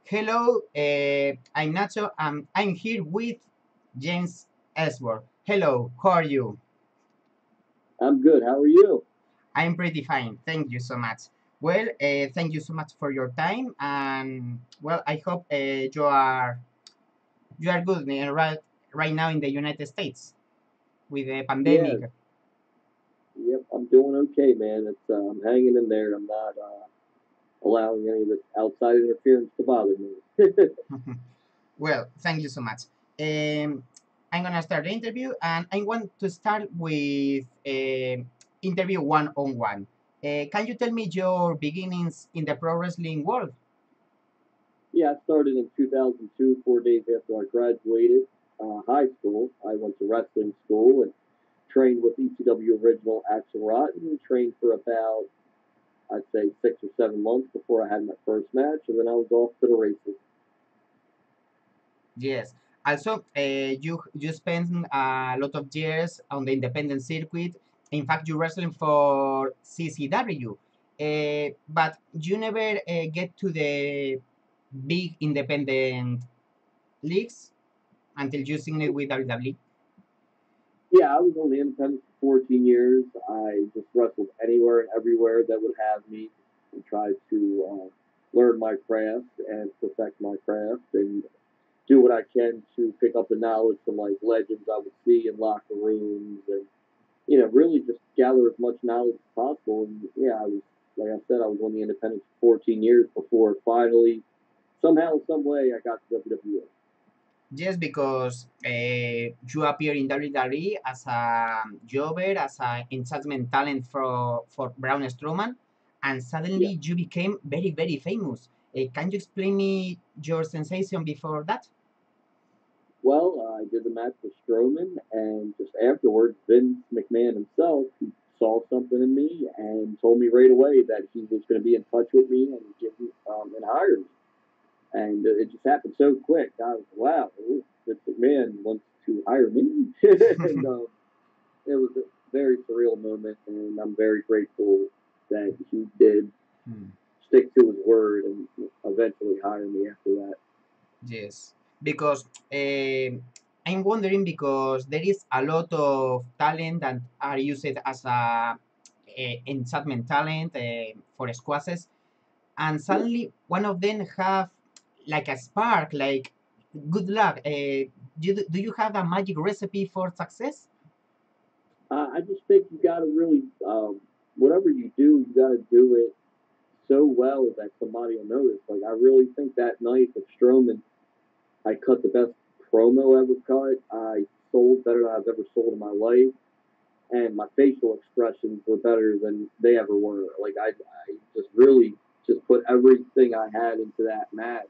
Hello, I'm Nacho. I'm here with James Ellsworth. Hello, how are you? I'm good. How are you? I'm pretty fine. Thank you so much. Well, thank you so much for your time, and well, I hope you are good right now in the United States with the Yeah, pandemic. yep. I'm doing okay, man. I'm hanging in there. I'm not allowing any of this outside interference to bother me. Well, thank you so much. Um, I'm gonna start the interview, and I want to start with interview one-on-one. Can you tell me your beginnings in the pro wrestling world? Yeah, I started in 2002, 4 days after I graduated high school. I went to wrestling school and trained with ECW Original Axelrod and trained for about, I'd say, 6 or 7 months before I had my first match, and then I was off to the races. Yes. Also, you spent a lot of years on the independent circuit. In fact, you wrestling for CCW, but you never get to the big independent leagues until you signed with WWE. Yeah, I was on the independent for 14 years. I just wrestled anywhere and everywhere that would have me and tried to learn my craft and perfect my craft and do what I can to pick up the knowledge from like legends I would see in locker rooms and really just gather as much knowledge as possible. And yeah, I was like I said, I was on the independent for 14 years before finally somehow, some way, I got to WWE. Yes, because you appear in WWE as a jobber, as an enchantment talent for Braun Strowman, and Yeah. suddenly you became very, very famous. Can you explain me your sensation before that? Well, I did the match with Strowman, and just afterwards, Vince McMahon himself he saw something in me and told me right away that he was going to be in touch with me and and hire me. And it just happened so quick. I was wow, Vince McMahon wants to hire me, and it was a very surreal moment, and I'm very grateful that he did Hmm. stick to his word and eventually hire me after that. Yes, because I'm wondering because there is a lot of talent that are used as a enchantment talent for squashes, and Yeah. suddenly one of them have like a spark, like good luck. Do you have a magic recipe for success? I just think you got to really, whatever you do, you got to do it so well that somebody will notice. Like, I really think that night with Strowman, I cut the best promo ever cut. I sold better than I've ever sold in my life. And my facial expressions were better than they ever were. Like, I just really just put everything I had into that match.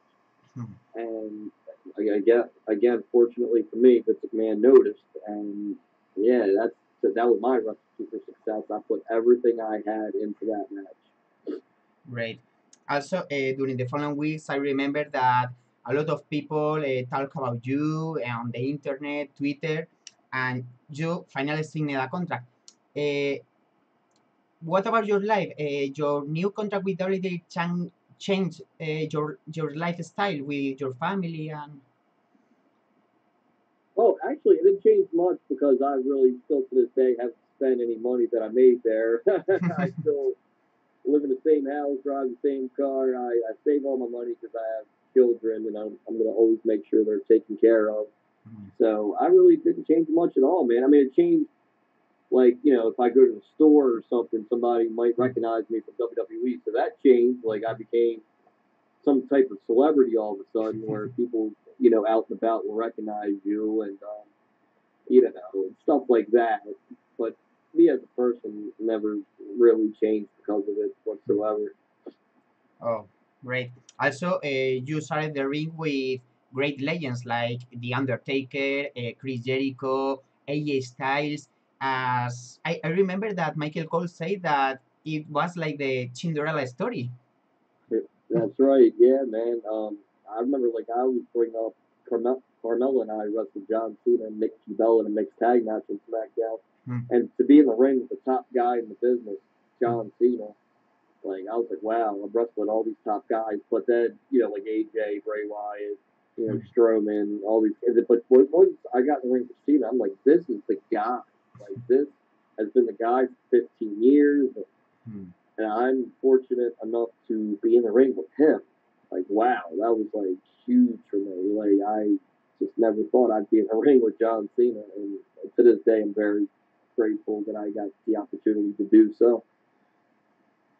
Hmm. And I guess, again, fortunately for me, Vince McMahon noticed. And yeah, that was my recipe for success. I put everything I had into that match. Great. Also, during the following weeks, I remember that a lot of people talk about you on the internet, Twitter, and you finally signed a contract. Uh, what about your life? Your new contract with WWE change your lifestyle with your family and Oh, actually, it didn't change much because I really still to this day haven't spent any money that I made there. I still live in the same house, drive the same car. I save all my money because I have children, and I'm going to always make sure they're taken care of. So I really didn't change much at all, man. I mean, it changed like if I go to the store or something, somebody might recognize me from WWE. So that changed. Like I became some type of celebrity all of a sudden, where people out and about will recognize you, and stuff like that. But me as a person never really changed because of it whatsoever. oh, great. Also, you started the ring with great legends like The Undertaker, Chris Jericho, AJ Styles. As I remember that Michael Cole said that it was like the Cinderella story. That's right. Yeah, man. I remember like I always bring up Carmella and I wrestled John Cena and Nikki Bella in a mixed tag match in SmackDown, Hmm, and to be in the ring with the top guy in the business, hmm, John Cena, Like I was like, wow, I'm wrestling all these top guys, but then like AJ, Bray Wyatt, Strowman, all these kids. But once I got in the ring with Cena, I'm like, this is the guy. Like this has been the guy for 15 years, Hmm. and I'm fortunate enough to be in the ring with him. Like wow, that was like huge for me. Like I just never thought I'd be in the ring with John Cena, and to this day, I'm very grateful that I got the opportunity to do so.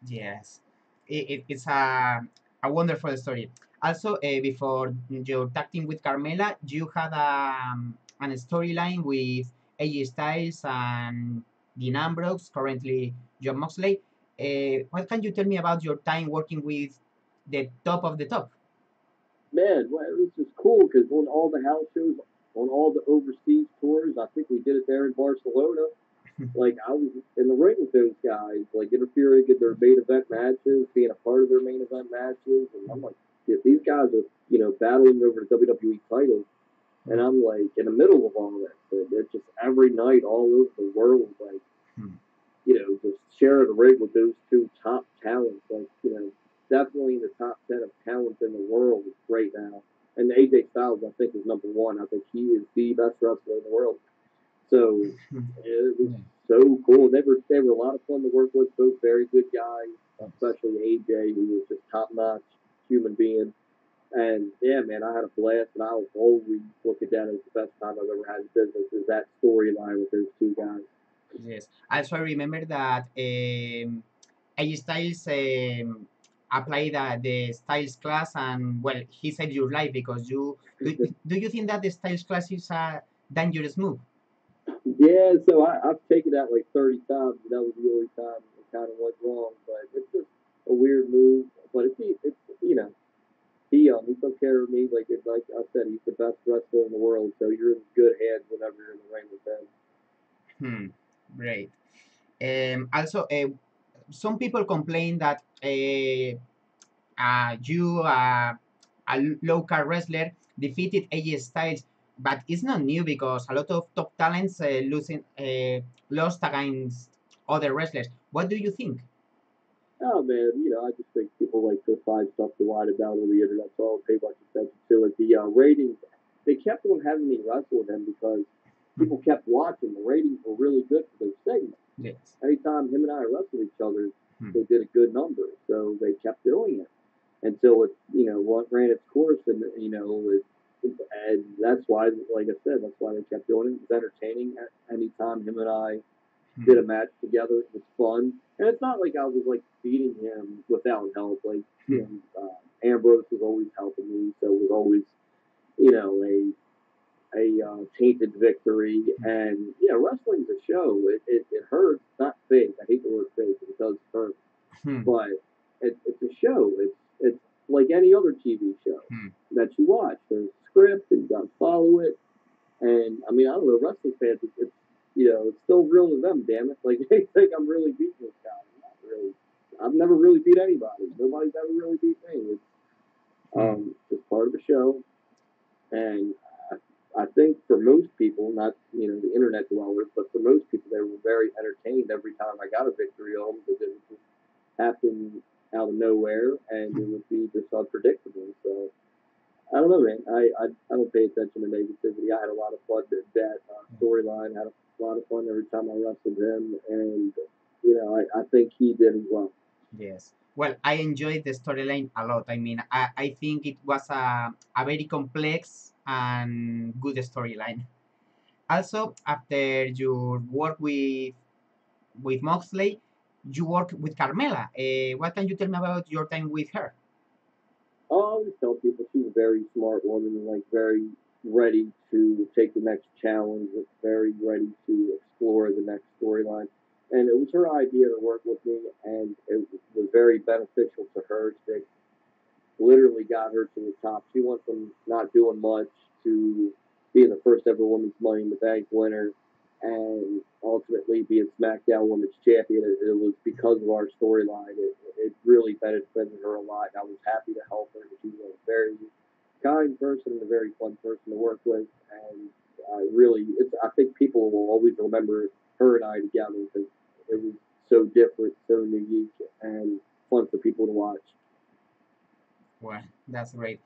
Yes, it's a wonderful story. Also, before your tag team with Carmela, you had an storyline with AJ Styles and Dean Ambrose, currently John Moxley. What can you tell me about your time working with the top of the top? Man, well, it was just cool because on all the house shows, on all the overseas tours, I think we did it there in Barcelona. Like I was in the ring with those guys, like interfering in their main event matches, being a part of their main event matches, and I'm like, if these guys are battling over the WWE title, and I'm like in the middle of all this, and it's just every night all over the world, like just sharing the ring with those two top talents, like definitely in the top 10 of talents in the world right now. And AJ Styles, I think, is number one. I think he is the best wrestler in the world. So it was so cool. They were a lot of fun to work with. Both very good guys, especially AJ, who was just top notch human being. And yeah, man, I had a blast, and I will always look at that as the best time I've ever had in business. Is that storyline with those two guys? Yes. Also, I remember that AJ Styles applied the Styles class, and well, he saved your life because do you think that the Styles class is a dangerous move? Yeah, so I've taken that like 30 times, and that was the only time it kind of went wrong. But it's just a weird move. But it's he took care of me like I said, he's the best wrestler in the world. So you're in good hands whenever you're in the ring with him. Hmm. Great. Also, some people complain that you, a local wrestler, defeated AJ Styles, but it's not new because a lot of top talents lost against other wrestlers. What do you think? Oh man, I just think people like to find stuff to lie about on the internet, so I don't pay much attention to it. The ratings, they kept on having me wrestle with him because Hmm. people kept watching. The ratings were really good for those segments. Yes. Anytime him and I wrestled each other, Hmm. they did a good number, so they kept doing it until it ran its course, and and that's why, like I said, that's why they kept doing it. It was entertaining. Anytime him and I did Hmm. a match together, it was fun, and it's not like I was like beating him without help. Like Ambrose was always helping me, so it was always a tainted victory. And wrestling's a show. It hurts, not fake. I hate the word fake. It does hurt, Hmm. but it's a show. It's like any other TV show Hmm. that you watch. There's a script, and you got to follow it. And I mean, I don't know, wrestling fans, it's still real to them. Damn it, like they think I'm really beating this guy. I'm not really. I've never really beat anybody. Nobody's ever really beat me. It's Hmm. just part of the show, and I think for most people, not the internet dwellers, but for most people, they were very entertained every time I got a victory on them because it would just happen out of nowhere and it would be just unpredictable. So I don't know, man. I don't pay attention to negativity. I had a lot of fun with that storyline. Had a lot of fun every time I wrestled him, and I think he did as well. Yes. Well, I enjoyed the storyline a lot. I mean, I think it was a very complex and good storyline. Also, after your work with Moxley, you work with Carmela. What can you tell me about your time with her? I always tell people she's a very smart woman and like very ready to take the next challenge, very ready to explore the next storyline. And it was her idea to work with me, and it was very beneficial to her. She literally got her to the top. She went from not doing much to being the first ever women's Money in the Bank winner, and ultimately being SmackDown Women's Champion. It was because of our storyline. It really benefited her a lot. I was happy to help her. She's a very kind person and a very fun person to work with, and I think people will always remember her and I together because it was so different, so unique, and fun people to watch. Well, that's great.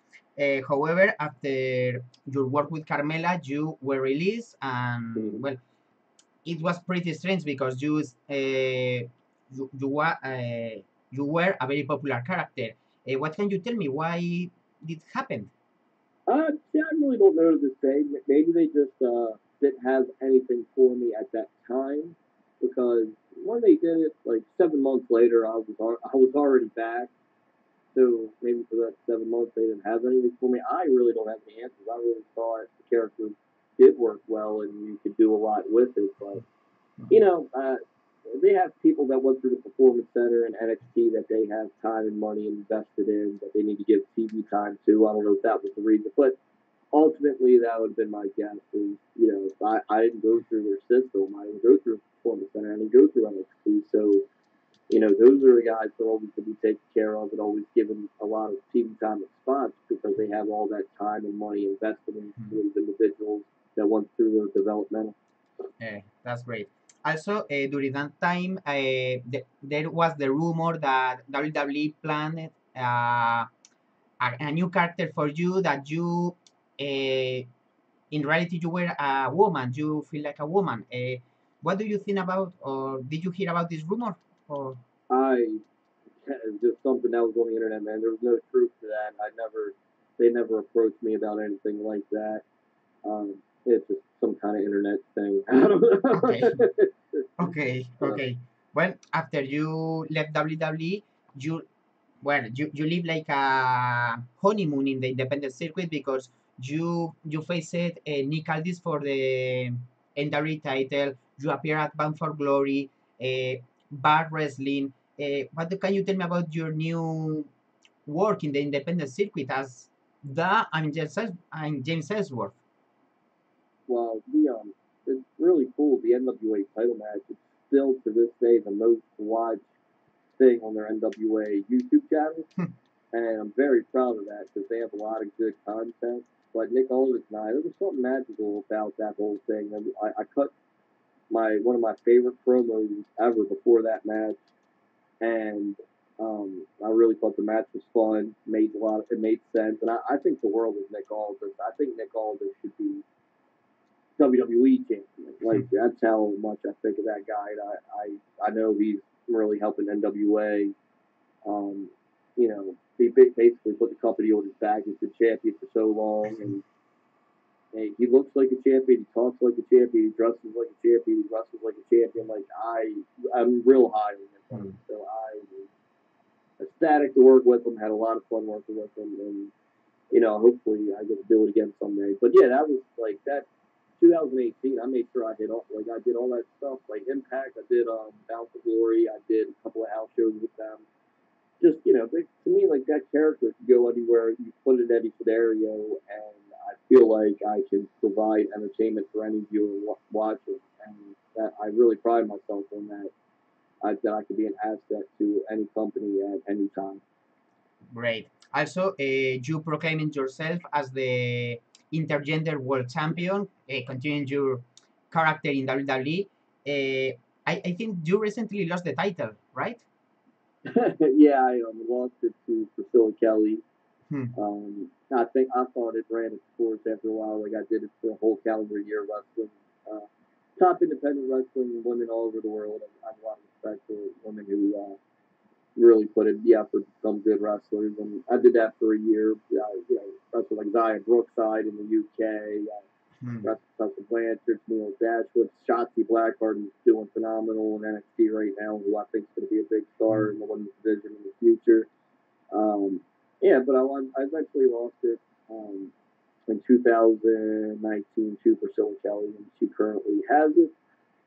However, after your work with Carmela, you were released, and Mhm. well, it was pretty strange because you were a very popular character. What can you tell me? Why did it happen? Yeah, I really don't know to this day. Maybe they just didn't have anything for me at that time, because when they did it, like 7 months later, I was already back. So maybe for that 7 months they didn't have anything for me. I really don't have any answers. I really thought the character did work well and you could do a lot with it, but you know, they have people that went through the performance center and NXT that they have time and money invested in that they need to give TV time to. I don't know if that was the reason, but ultimately that would have been my guess. Is, I didn't go through their system. I didn't go through the performance center. I didn't go through NXT. So those are the guys that always to be taken care of and always given a lot of TV time and spots because they have all that time and money invested in those individuals that went through their developmental. That's great. Also, during that time, there was the rumor that WWE planned a new character for you that you, in reality, you were a woman. You feel like a woman. What do you think about, or did you hear about this rumor? Or I just something that was on the internet, man. There was no truth to that. They never approached me about anything like that. It's just some kind of internet thing. I don't okay, know. okay, uh, okay. Well, after you left WWE, you you live like a honeymoon in the independent circuit because you faced Nick Aldis for the NWA title. You appear at Bound for Glory, bar wrestling. What can you tell me about your new work in the independent circuit as I'm James Ellsworth? well, it's really cool. The NWA title match is still to this day the most watched thing on their NWA YouTube channel, and I'm very proud of that because they have a lot of good content. But Nick Aldis and I, there was something magical about that whole thing. And I cut my one of my favorite promos ever before that match, and I really thought the match was fun. It made sense, and I think the world of Nick Aldis. I think Nick Aldis should be WWE champion. Like that's how much I think of that guy. And I know he's really helping NWA. Um, he basically put the company on his back. He's been champion for so long, and he looks like a champion. He talks like a champion. He dresses like a champion. He wrestles like a champion. Like I'm real high on him. So I was ecstatic to work with him. Had a lot of fun working with him, and hopefully I get to do it again someday. But yeah, that was like that 2018. I made sure I I did all that stuff, like Impact. I did Bound for Glory. I did a couple of house shows with them. Just to me, like that character could go anywhere. You put it in any scenario, and I feel like I can provide entertainment for any viewer watching, and that I really pride myself on that. That I could be an asset to any company at any time. Great. Also, you proclaiming yourself as the intergender world champion, continuing your character in WWE. I think you recently lost the title, right? Yeah, I lost it to Priscilla Kelly. Hmm. I thought it ran its course after a while. Like I did it for a whole calendar year wrestling. Top independent wrestling women all over the world. I have a lot of respect for women who really put in the effort to become good wrestlers, and I did that for a year. Wrestled like Zaya Brookside in the UK. Hmm. Wrestled Blanchard, Neil Dashwood, Shotzi Blackheart, who's doing phenomenal in NXT right now, who I think is going to be a big star in the women's division in the future. Um, yeah, but I eventually lost it in 2019 to Priscilla Kelly, and she currently has it.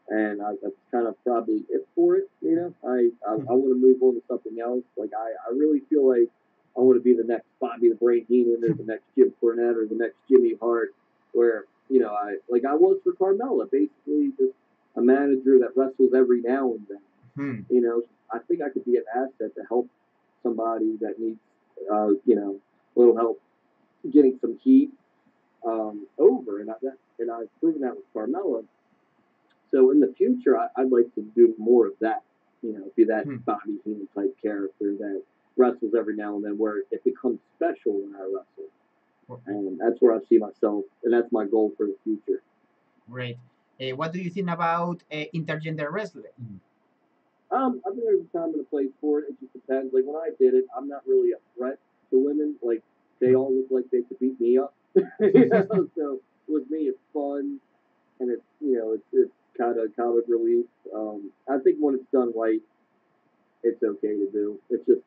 And that's kind of probably it for it. I want to move on to something else. Like I really feel like I want to be the next Bobby the Brain Heenan or the next Jim Cornette or the next Jimmy Hart, where I was for Carmella, basically just a manager that wrestles every now and then. Hmm. I think I could be an asset to help somebody that needs a little help getting some heat over, and I've proven that with Carmella. So in the future, I'd like to do more of that. Be that Hmm. Bobby Heenan type character that wrestles every now and then where it becomes special when I wrestle, Okay, and that's where I see myself, and that's my goal for the future. great. What do you think about intergender wrestling? I think there's a time and a place for it. It just depends. Like when I did it, I'm not really a threat to women. Like they all look like they could beat me up. So with me, it's fun and it's kind of comic relief. I think when it's done right, it's okay to do. It's just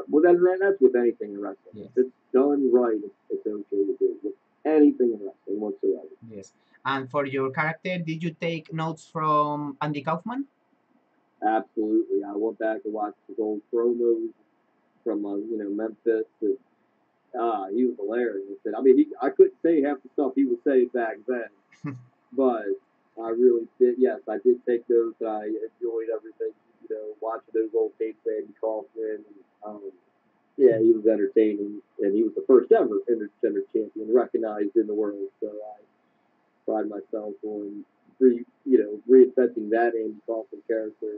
well that's with anything in wrestling. Yes, If it's done right, it's okay to do with anything in wrestling whatsoever. yes. And for your character, did you take notes from Andy Kaufman? Absolutely, I went back and watched his old promos from Memphis. He was hilarious. And I mean, I couldn't say half the stuff he was saying back then, but I really did. Yes, I did take those. I enjoyed everything. Watching those old tapes, Andy Kaufman. Yeah, he was entertaining, and he was the first ever intergender champion recognized in the world. So I pride myself on reinventing that Andy Kaufman character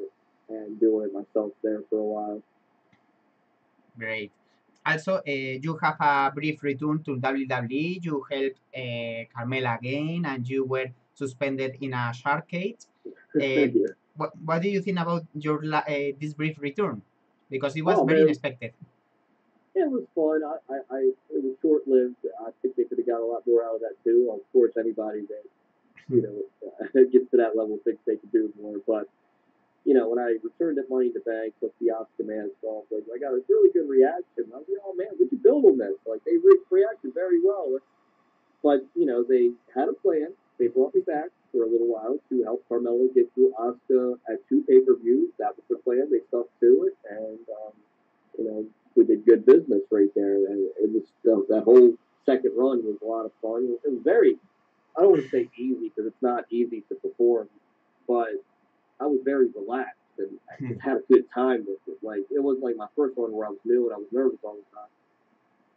and doing it myself there for a while. Great. Also, you have a brief return to WWE. You helped Carmella again, and you were suspended in a shark cage. Uh, Yeah. what do you think about your this brief return? Because it was Oh very man, unexpected. it was fun. It was short lived. I think they could have got a lot more out of that too. Of course, anybody that gets to that level thinks they can do more. But when I returned at Money in the Bank, took the Oscar mask off, like I got a really good reaction. I was like, oh man, we can build on this. Like they reacted very well. But they had a plan. They brought me back for a little while to help Carmella get through Oscar at 2 pay-per-views. That was the plan. They stuck to it, and you know, we did good business right there. And it was that whole second run was a lot of fun. It was very, I don't want to say easy because it's not easy to perform, but I was very relaxed and I just had a good time with it. Like it wasn't like my first one where I was new and I was nervous all the time.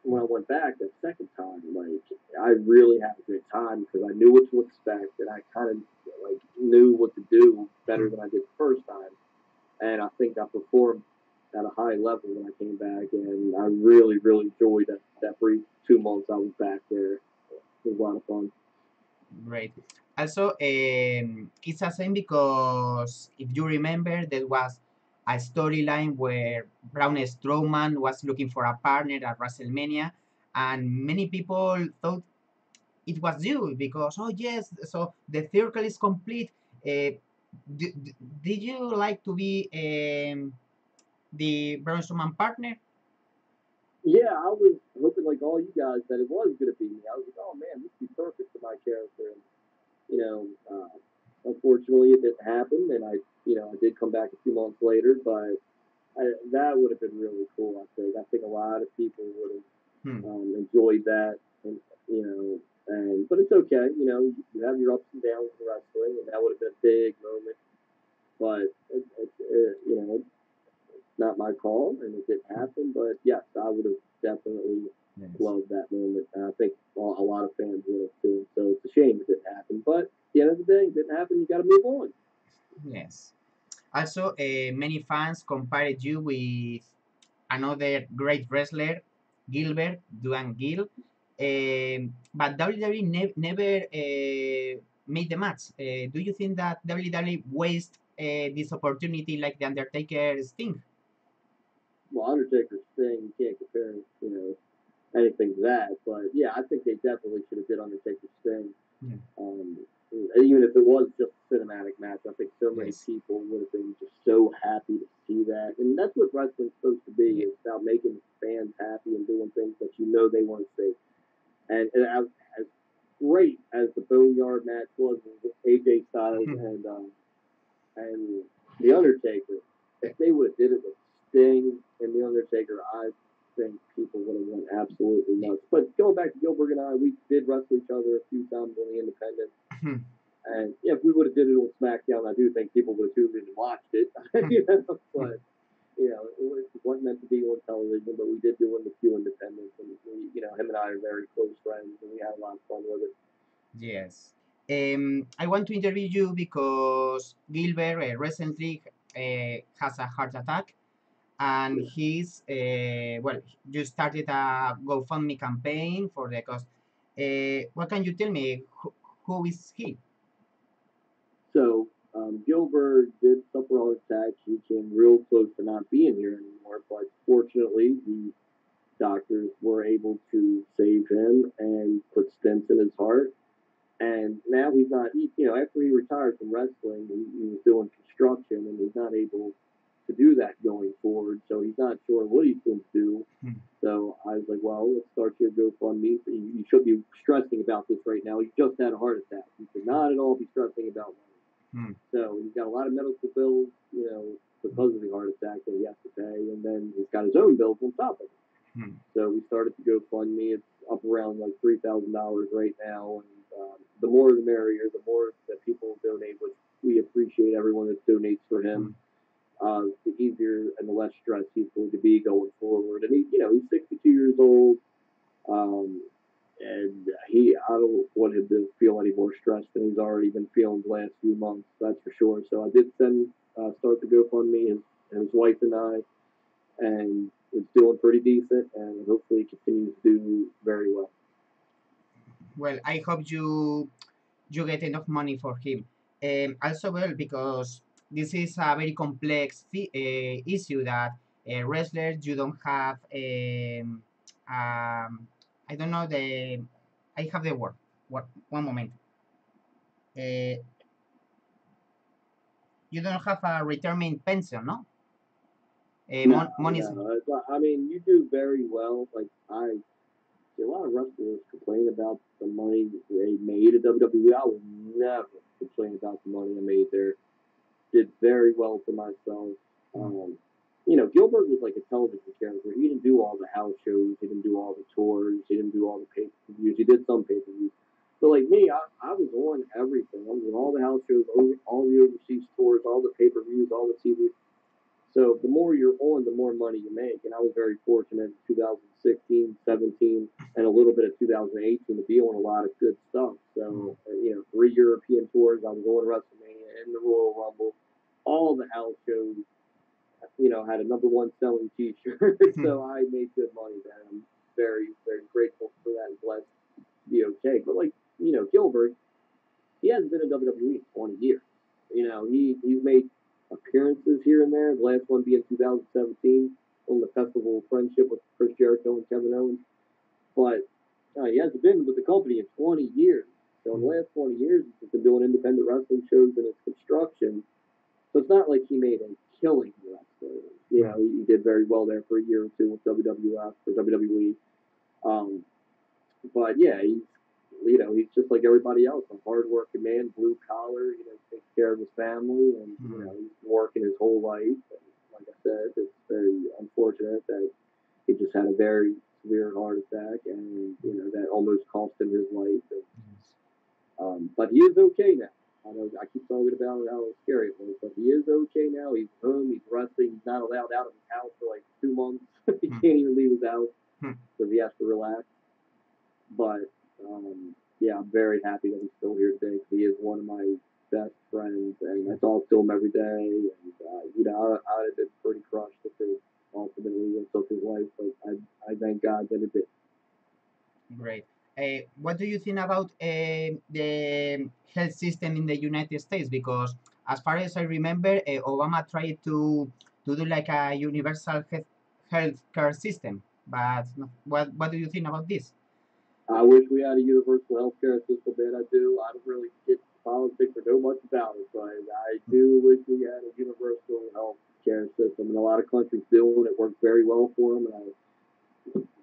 When I went back that second time, like I really had a good time because I knew what to expect and I kind of like knew what to do better than I did the first time. And I think I performed at a high level when I came back, and I really, really enjoyed that brief 2 months I was back there. It was a lot of fun. Great. Also, it's a shame because if you remember, there was a storyline where Braun Strowman was looking for a partner at WrestleMania, and many people thought it was you because, oh yes, so the circle is complete. Uh, did you like to be the Braun Strowman partner? Yeah, I was hoping like all you guys that it was going to be me. I was like, oh man, this would be perfect for my character. And unfortunately, it didn't happen, and I did come back a few months later, but that would have been really cool. I think a lot of people would have Hmm. enjoyed that, and but it's okay. You have your ups and downs in wrestling, and that would have been a big moment. But it's not my call, and it didn't happen. But yes, I would have definitely Yes. loved that moment. And I think a lot of fans would have too. So it's a shame it didn't happen. But at the end of the day, it didn't happen. You got to move on. Yes. Also, many fans compared you with another great wrestler, Gillberg, Duan Gill. But WWE never made the match. Do you think that WWE waste this opportunity like the Undertaker Sting? Well, Undertaker's thing, you can't compare, anything to that. But yeah, I think they definitely should have did Undertaker's thing. Yeah. Even if it was just a cinematic match, I think so many Yes. people would have been just so happy to see that. And that's what wrestling's supposed to be. Yeah. It's about making fans happy and doing things that they want to see. And as great as the Boneyard match was with AJ Styles and the Undertaker, if they would have did it with Sting and the Undertaker, I think people would have went absolutely nuts. But going back to Gillberg and I, we did wrestle each other a few times on the Independents. And yeah, if we would have did it on SmackDown, I do think people would have tuned in and watched it. But it wasn't meant to be on television. But we did do it in a few Independents, and him and I are very close friends, and we had a lot of fun with it. Yes. I want to interview you because Gilbert recently has a heart attack, and Yeah. he's well, you started a GoFundMe campaign for the cost. What can you tell me? Who is he? So Gillberg did suffer a heart attack. He came real close to not being here anymore, but fortunately, the doctors were able to save him and put stents in his heart. And now he's not, after he retired from wrestling, he was doing construction and he's not able to do that going forward. So he's not sure what he's going to do. Hmm. So I was like, well, let's start your GoFundMe. You should be stressing about this right now. He just had a heart attack. You should not at all be stressing about money. Hmm. So he's got a lot of medical bills, because of the heart attack that he has to pay. And then he's got his own bills on top of it. Hmm. So we started to GoFundMe. It's up around like $3,000 right now. And the more the merrier, the more that people donate, which we appreciate everyone that donates for him. The easier and the less stress he's going to be going forward. And he's 62 years old, and I don't want him to feel any more stress than he's already been feeling the last few months. That's for sure. So I did start the GoFundMe, and his wife and I, and it's doing pretty decent, and hopefully it continues to do very well. Well, I hope you get enough money for him. Also, well, because this is a very complex issue that wrestlers you don't have. I don't know the. I have the word. What? One moment. You don't have a retirement pension, no? Money. I mean, you do very well. Like a lot of wrestlers complain about the money they made at WWE. I would never complain about the money I made there. Did very well for myself. Gillberg was like a television character. He didn't do all the house shows. He didn't do all the tours. He didn't do all the pay-per-views. He did some pay-per-views. But like me, I was on everything. I was on all the house shows, all the overseas tours, all the pay-per-views, all the TV. So the more you're on, the more money you make. And I was very fortunate in 2016, 17, and a little bit of 2018 to be on a lot of good stuff. So, 3 European tours. I was on WrestleMania and the Royal Rumble. All the house shows, had a #1 selling T-shirt. So I made good money there. I'm very, very grateful for that and blessed to be okay. But Gillberg, he hasn't been in WWE in 20 years. He's made appearances here and there. The last one being 2017 on the Festival of Friendship with Chris Jericho and Kevin Owens. But he hasn't been with the company in 20 years. So in the last 20 years, he's been doing independent wrestling shows and his construction. So it's not like he made a killing wrestling. He did very well there for a year or two with WWF or WWE. But yeah, he's just like everybody else, a hard-working man, blue collar. Takes care of his family, and he's working his whole life. And like I said, it's very unfortunate that he just had a very severe heart attack, and that almost cost him his life. And, but he is okay now. I know I keep talking about how scary it was, but he is okay now. He's home. He's wrestling. He's not allowed out of his house for like 2 months. He can't even leave his house because he has to relax. But yeah, I'm very happy that he's still here today because he is one of my best friends, and I talk to him every day. And I'd have been pretty crushed if it ultimately took his life, but I thank God that it did. Great. What do you think about the health system in the United States? Because as far as I remember, Obama tried to do like a universal health care system. But what do you think about this? I wish we had a universal health care system, man. I do. I don't really get politics or know much about it, but I do wish we had a universal health care system. And a lot of countries do, and it works very well for them. And I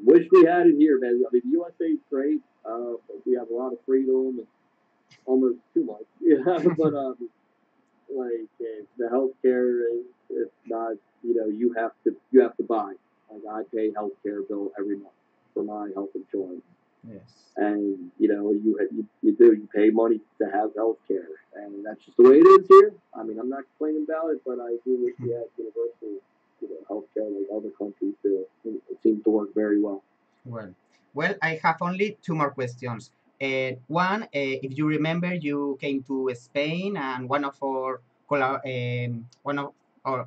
wish we had it here, man. I mean, the USA is great. We have a lot of freedom, and almost too much. But the healthcare it's not. You have to buy. Like I pay healthcare bill every month for my health insurance. Yes. And you pay money to have healthcare, and that's just the way it is here. I mean, I'm not complaining about it, but I do wish we had universal healthcare like other countries do. It seems to work very well. Well, I have only 2 more questions. One, if you remember, you came to Spain, and one of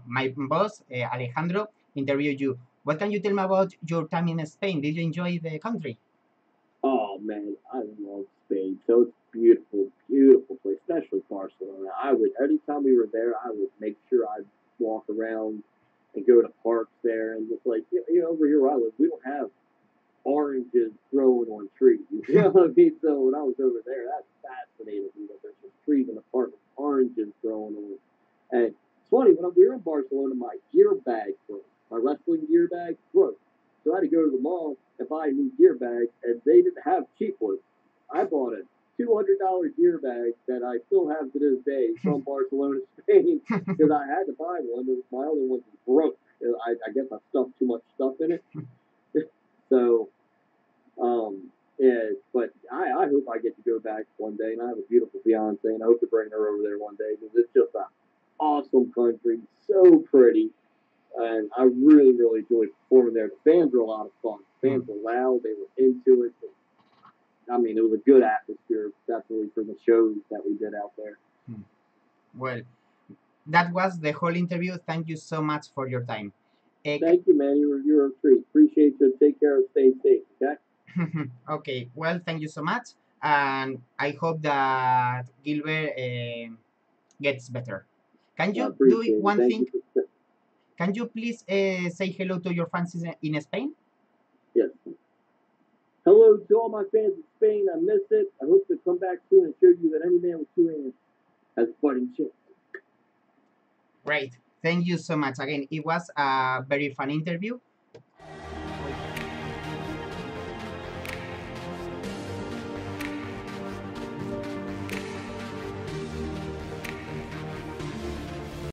my boss, Alejandro, interview you. What can you tell me about your time in Spain? Did you enjoy the country? Oh man, I love Spain. So it's beautiful, beautiful place, especially Barcelona. I would anytime we were there, I would make sure I'd walk around and go to parks there and just like over here where I live, we don't have oranges growing on trees. You know what I mean? So when I was over there, that fascinated me that there's just trees in the park with oranges growing on. And it's funny when we were in Barcelona, my gear bag broke. My wrestling gear bag broke. So I had to go to the mall and buy a new gear bag, and they didn't have cheap ones. I bought a $200 gear bag that I still have to this day from Barcelona, Spain, because I had to buy one. My other one was broke. I guess I stuffed too much stuff in it. So yeah, but I hope I get to go back one day, and I have a beautiful fiance, and I hope to bring her over there one day because it's just an awesome country, so pretty, and I really, really enjoyed performing there. The fans were a lot of fun. Fans were loud, they were into it. I mean, it was a good atmosphere, definitely for the shows that we did out there. Well, that was the whole interview. Thank you so much for your time. Thank you, man. You're a treat. Appreciate you. Take care. Stay safe. Okay. Okay, well, thank you so much, and I hope that Gilbert gets better. Can I you do appreciate it. one Thank thing? you for Can you please say hello to your fans in Spain? yes. Hello to all my fans in Spain. I miss it. I hope to come back soon and show you that any man with two hands has a fighting chance. Great. Thank you so much. Again, it was a very fun interview,